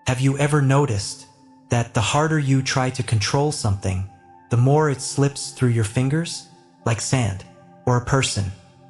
Have you ever noticed that the harder you try to control something, the more it slips through your fingers? Like sand, or a person,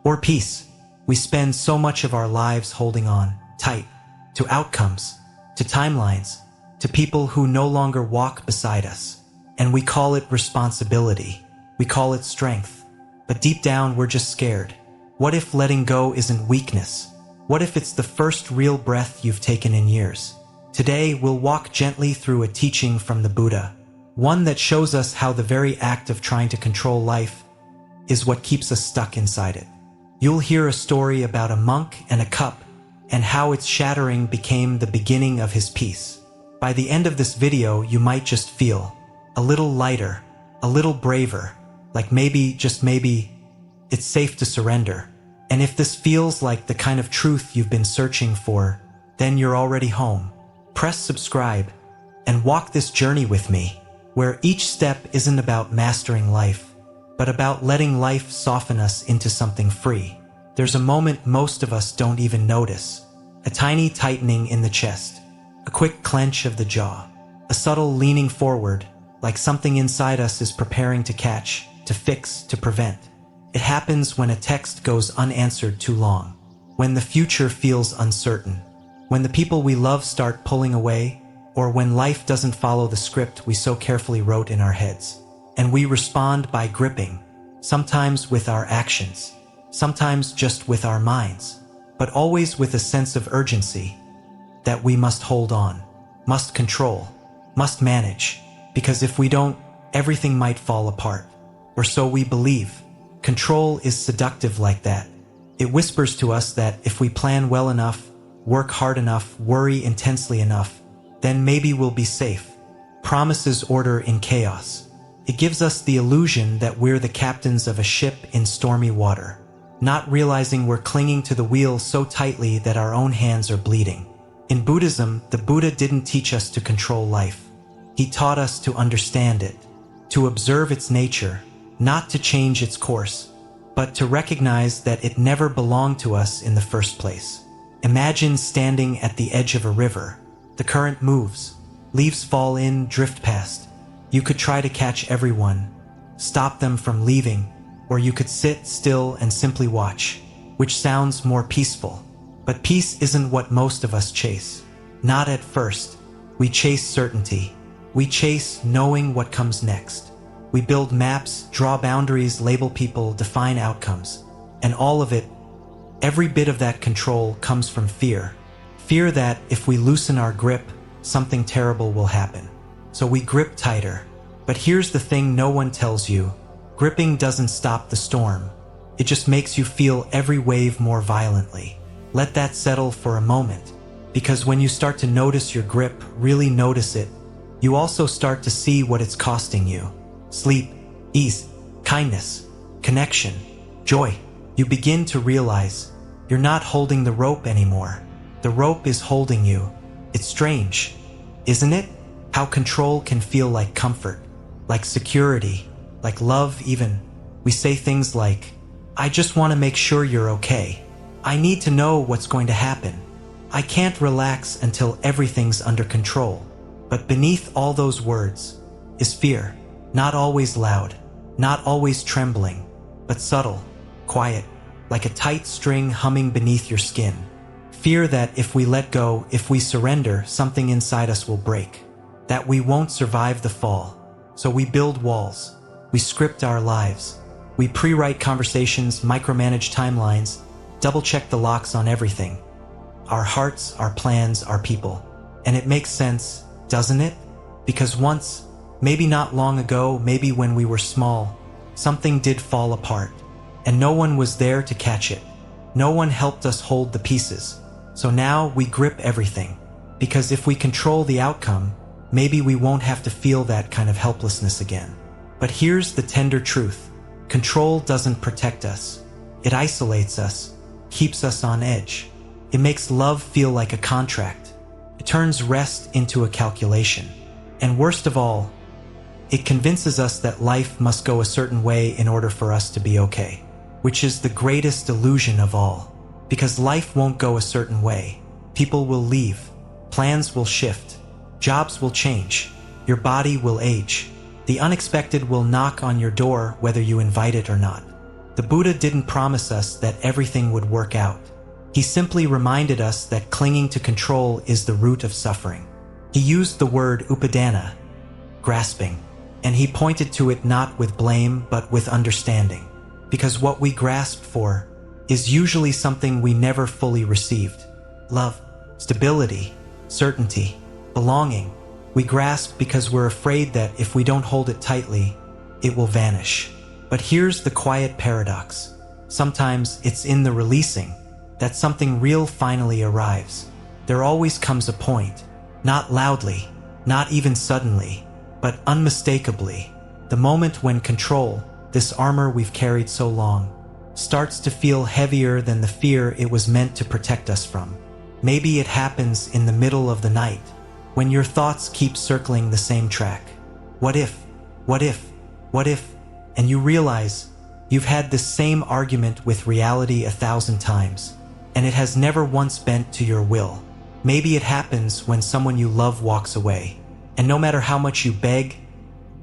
or peace. We spend so much of our lives holding on tight to outcomes, to timelines, to people who no longer walk beside us. And we call it responsibility. We call it strength. But deep down, we're just scared. What if letting go isn't weakness? What if it's the first real breath you've taken in years? Today, we'll walk gently through a teaching from the Buddha, one that shows us how the very act of trying to control life is what keeps us stuck inside it. You'll hear a story about a monk and a cup, and how its shattering became the beginning of his peace. By the end of this video, you might just feel a little lighter, a little braver, like maybe, just maybe, it's safe to surrender. And if this feels like the kind of truth you've been searching for, then you're already home. Press subscribe and walk this journey with me, where each step isn't about mastering life, but about letting life soften us into something free. There's a moment most of us don't even notice. A tiny tightening in the chest, a quick clench of the jaw, a subtle leaning forward, like something inside us is preparing to catch, to fix, to prevent. It happens when a text goes unanswered too long, when the future feels uncertain, when the people we love start pulling away, or when life doesn't follow the script we so carefully wrote in our heads. And we respond by gripping, sometimes with our actions, sometimes just with our minds, but always with a sense of urgency that we must hold on, must control, must manage, because if we don't, everything might fall apart. Or so we believe. Control is seductive like that. It whispers to us that if we plan well enough, work hard enough, worry intensely enough, then maybe we'll be safe. Promises order in chaos. It gives us the illusion that we're the captains of a ship in stormy water, not realizing we're clinging to the wheel so tightly that our own hands are bleeding. In Buddhism, the Buddha didn't teach us to control life. He taught us to understand it, to observe its nature, not to change its course, but to recognize that it never belonged to us in the first place. Imagine standing at the edge of a river. The current moves. Leaves fall in, drift past. You could try to catch everyone, stop them from leaving, or you could sit still and simply watch, which sounds more peaceful. But peace isn't what most of us chase. Not at first. We chase certainty. We chase knowing what comes next. We build maps, draw boundaries, label people, define outcomes. And all of it, every bit of that control comes from fear. Fear that if we loosen our grip, something terrible will happen. So we grip tighter. But here's the thing no one tells you. Gripping doesn't stop the storm. It just makes you feel every wave more violently. Let that settle for a moment. Because when you start to notice your grip, really notice it, you also start to see what it's costing you. Sleep, ease, kindness, connection, joy. You begin to realize you're not holding the rope anymore. The rope is holding you. It's strange, isn't it? How control can feel like comfort, like security, like love even. We say things like, I just want to make sure you're okay. I need to know what's going to happen. I can't relax until everything's under control. But beneath all those words is fear. Not always loud, not always trembling, but subtle, quiet, like a tight string humming beneath your skin. Fear that if we let go, if we surrender, something inside us will break, that we won't survive the fall. So we build walls, we script our lives, we pre-write conversations, micromanage timelines, double-check the locks on everything. Our hearts, our plans, our people. And it makes sense, doesn't it? Because once, maybe not long ago, maybe when we were small, something did fall apart, and no one was there to catch it. No one helped us hold the pieces. So now we grip everything, because if we control the outcome, maybe we won't have to feel that kind of helplessness again. But here's the tender truth. Control doesn't protect us. It isolates us, keeps us on edge. It makes love feel like a contract. It turns rest into a calculation. And worst of all, it convinces us that life must go a certain way in order for us to be okay, which is the greatest illusion of all. Because life won't go a certain way. People will leave. Plans will shift. Jobs will change. Your body will age. The unexpected will knock on your door whether you invite it or not. The Buddha didn't promise us that everything would work out. He simply reminded us that clinging to control is the root of suffering. He used the word upadana, grasping, and he pointed to it not with blame but with understanding, because what we grasp for is usually something we never fully received. Love, stability, certainty, belonging. We grasp because we're afraid that if we don't hold it tightly, it will vanish. But here's the quiet paradox. Sometimes it's in the releasing that something real finally arrives. There always comes a point, not loudly, not even suddenly, but unmistakably, the moment when control, this armor we've carried so long, starts to feel heavier than the fear it was meant to protect us from. Maybe it happens in the middle of the night, when your thoughts keep circling the same track. What if? What if? What if? And you realize you've had this same argument with reality 1,000 times, and it has never once bent to your will. Maybe it happens when someone you love walks away, and no matter how much you beg,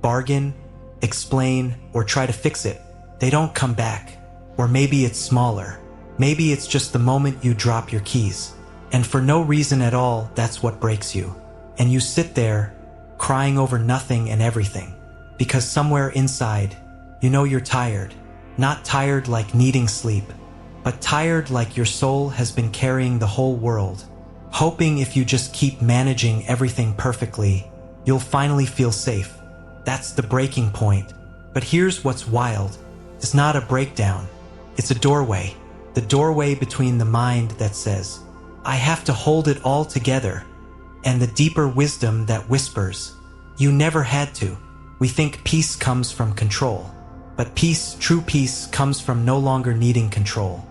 bargain, explain, or try to fix it, they don't come back. Or maybe it's smaller. Maybe it's just the moment you drop your keys, and for no reason at all, that's what breaks you. And you sit there, crying over nothing and everything, because somewhere inside, you know you're tired. Not tired like needing sleep, but tired like your soul has been carrying the whole world, hoping if you just keep managing everything perfectly, you'll finally feel safe. That's the breaking point. But here's what's wild. It's not a breakdown. It's a doorway. The doorway between the mind that says, I have to hold it all together, and the deeper wisdom that whispers, you never had to. We think peace comes from control. But peace, true peace, comes from no longer needing control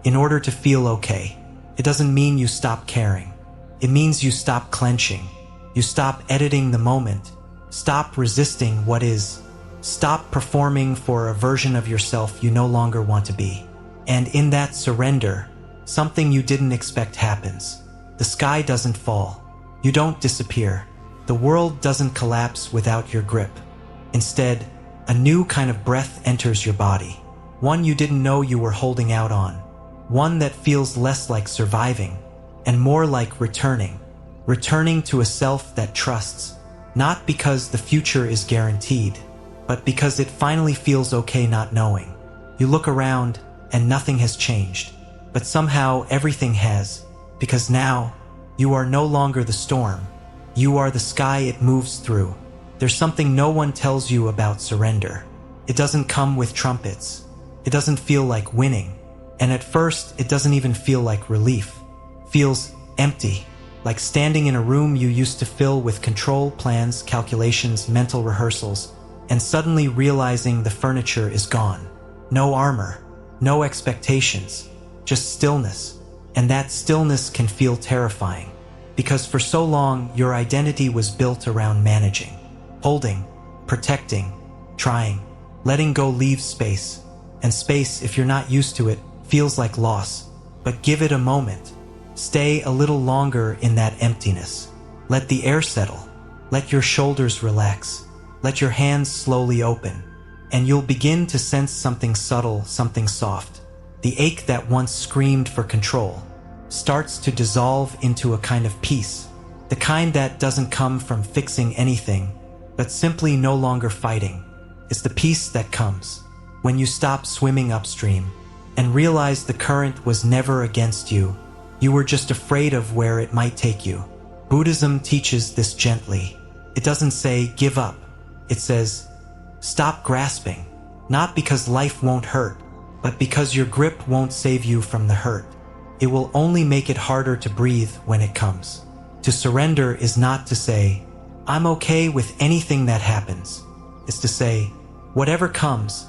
in order to feel okay. It doesn't mean you stop caring. It means you stop clenching. You stop editing the moment. Stop resisting what is. Stop performing for a version of yourself you no longer want to be. And in that surrender, something you didn't expect happens. The sky doesn't fall. You don't disappear. The world doesn't collapse without your grip. Instead, a new kind of breath enters your body. One you didn't know you were holding out on. One that feels less like surviving and more like returning. Returning to a self that trusts, not because the future is guaranteed, but because it finally feels okay not knowing. You look around and nothing has changed, but somehow everything has, because now you are no longer the storm. You are the sky it moves through. There's something no one tells you about surrender. It doesn't come with trumpets. It doesn't feel like winning. And at first, it doesn't even feel like relief. Feels empty, like standing in a room you used to fill with control, plans, calculations, mental rehearsals, and suddenly realizing the furniture is gone. No armor, no expectations, just stillness. And that stillness can feel terrifying, because for so long, your identity was built around managing. Holding, protecting, trying, letting go leaves space. And space, if you're not used to it, feels like loss. But give it a moment. Stay a little longer in that emptiness. Let the air settle. Let your shoulders relax. Let your hands slowly open. And you'll begin to sense something subtle, something soft. The ache that once screamed for control starts to dissolve into a kind of peace. The kind that doesn't come from fixing anything, but simply no longer fighting. It's the peace that comes when you stop swimming upstream and realize the current was never against you. You were just afraid of where it might take you. Buddhism teaches this gently. It doesn't say, give up. It says, stop grasping. Not because life won't hurt, but because your grip won't save you from the hurt. It will only make it harder to breathe when it comes. To surrender is not to say, I'm okay with anything that happens. It's to say, whatever comes,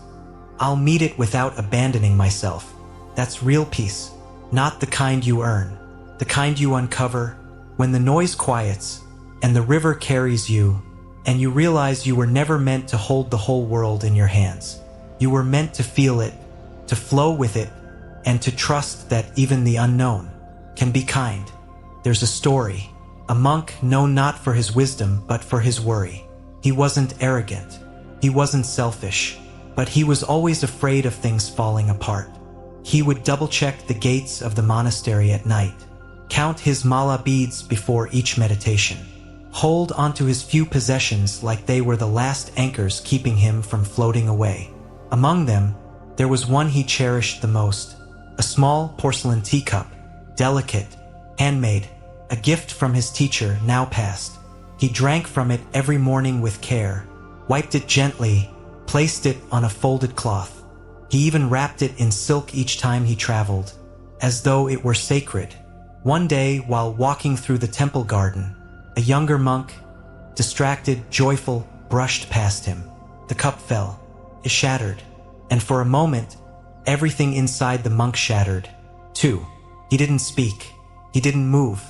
I'll meet it without abandoning myself. That's real peace, not the kind you earn, the kind you uncover when the noise quiets and the river carries you and you realize you were never meant to hold the whole world in your hands. You were meant to feel it, to flow with it, and to trust that even the unknown can be kind. There's a story a monk known not for his wisdom but for his worry. He wasn't arrogant. He wasn't selfish, but he was always afraid of things falling apart. He would double-check the gates of the monastery at night, count his mala beads before each meditation, hold onto his few possessions like they were the last anchors keeping him from floating away. Among them, there was one he cherished the most, a small porcelain teacup, delicate, handmade, a gift from his teacher now past. He drank from it every morning with care, wiped it gently, placed it on a folded cloth. He even wrapped it in silk each time he traveled, as though it were sacred. One day, while walking through the temple garden, a younger monk, distracted, joyful, brushed past him. The cup fell. It shattered. And for a moment, everything inside the monk shattered, too. He didn't speak. He didn't move.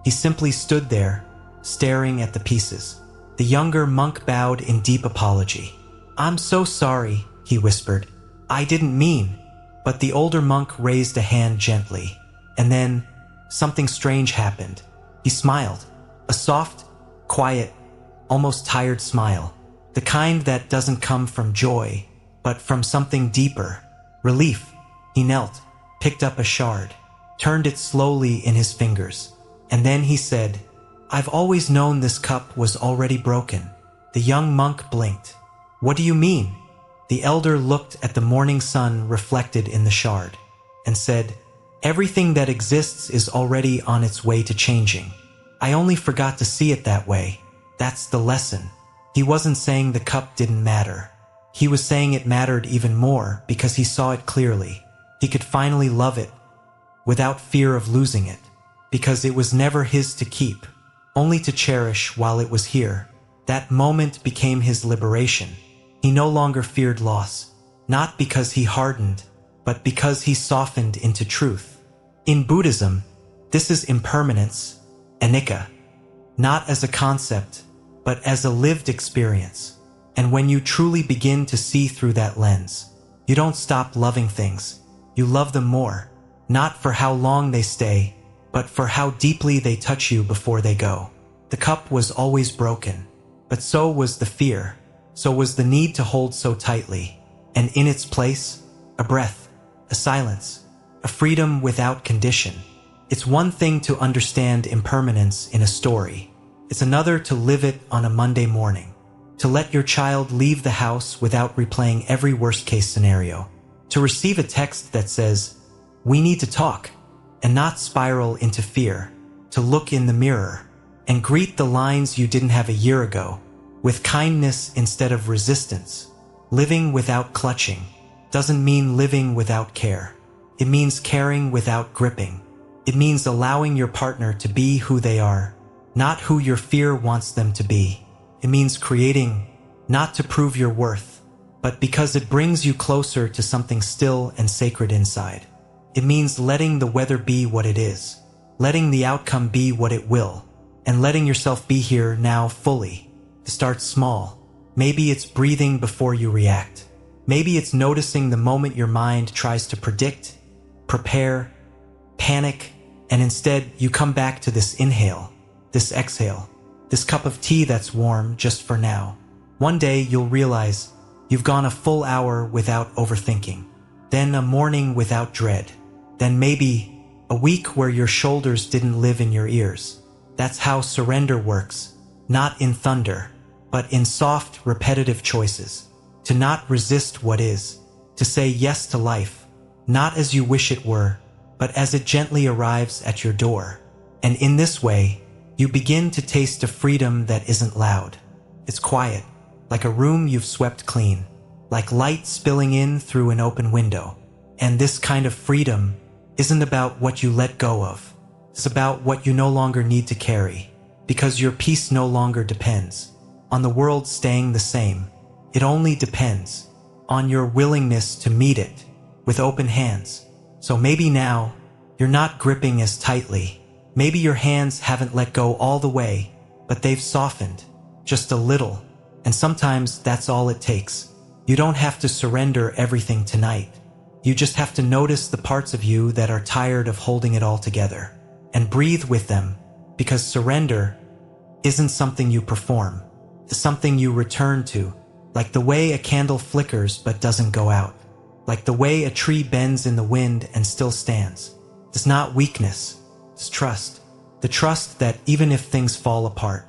He simply stood there, staring at the pieces. The younger monk bowed in deep apology. "I'm so sorry," he whispered. "I didn't mean." But the older monk raised a hand gently. And then, something strange happened. He smiled. A soft, quiet, almost tired smile. The kind that doesn't come from joy, but from something deeper. Relief. He knelt, picked up a shard, turned it slowly in his fingers. And then he said, "I've always known this cup was already broken." The young monk blinked. "What do you mean?" The elder looked at the morning sun reflected in the shard and said, "Everything that exists is already on its way to changing. I only forgot to see it that way. That's the lesson." He wasn't saying the cup didn't matter. He was saying it mattered even more because he saw it clearly. He could finally love it without fear of losing it, because it was never his to keep, only to cherish while it was here. That moment became his liberation. He no longer feared loss, not because he hardened, but because he softened into truth. In Buddhism, this is impermanence, anicca, not as a concept, but as a lived experience. And when you truly begin to see through that lens, you don't stop loving things. You love them more, not for how long they stay, but for how deeply they touch you before they go. The cup was always broken, but so was the fear, so was the need to hold so tightly. And in its place, a breath, a silence, a freedom without condition. It's one thing to understand impermanence in a story. It's another to live it on a Monday morning. To let your child leave the house without replaying every worst-case scenario. To receive a text that says, "We need to talk," and not spiral into fear. To look in the mirror and greet the lines you didn't have a year ago with kindness instead of resistance. Living without clutching doesn't mean living without care. It means caring without gripping. It means allowing your partner to be who they are, not who your fear wants them to be. It means creating, not to prove your worth, but because it brings you closer to something still and sacred inside. It means letting the weather be what it is, letting the outcome be what it will, and letting yourself be here now fully. Start small. Maybe it's breathing before you react. Maybe it's noticing the moment your mind tries to predict, prepare, panic, and instead you come back to this inhale, this exhale, this cup of tea that's warm just for now. One day you'll realize you've gone a full hour without overthinking, then a morning without dread, then maybe a week where your shoulders didn't live in your ears. That's how surrender works, not in thunder, but in soft, repetitive choices. To not resist what is, to say yes to life, not as you wish it were, but as it gently arrives at your door. And in this way, you begin to taste a freedom that isn't loud. It's quiet, like a room you've swept clean, like light spilling in through an open window. And this kind of freedom isn't about what you let go of. It's about what you no longer need to carry, because your peace no longer depends on the world staying the same. It only depends on your willingness to meet it with open hands. So maybe now you're not gripping as tightly. Maybe your hands haven't let go all the way, but they've softened just a little. And sometimes that's all it takes. You don't have to surrender everything tonight. You just have to notice the parts of you that are tired of holding it all together and breathe with them, Because surrender isn't something you perform. It's something you return to, like the way a candle flickers but doesn't go out, like the way a tree bends in the wind and still stands. It's not weakness, it's trust. The trust that even if things fall apart,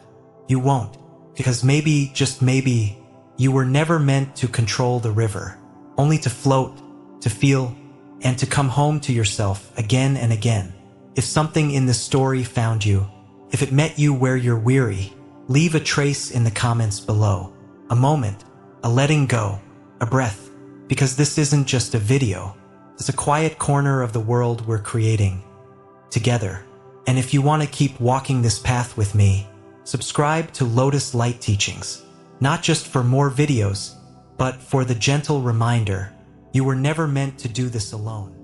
you won't, because maybe, just maybe, you were never meant to control the river, only to float, to feel, and to come home to yourself again and again. If something in this story found you, if it met you where you're weary, leave a trace in the comments below. A moment, a letting go, a breath, because this isn't just a video. It's a quiet corner of the world we're creating together. And if you want to keep walking this path with me, subscribe to Lotus Light Teachings, not just for more videos, but for the gentle reminder, you were never meant to do this alone.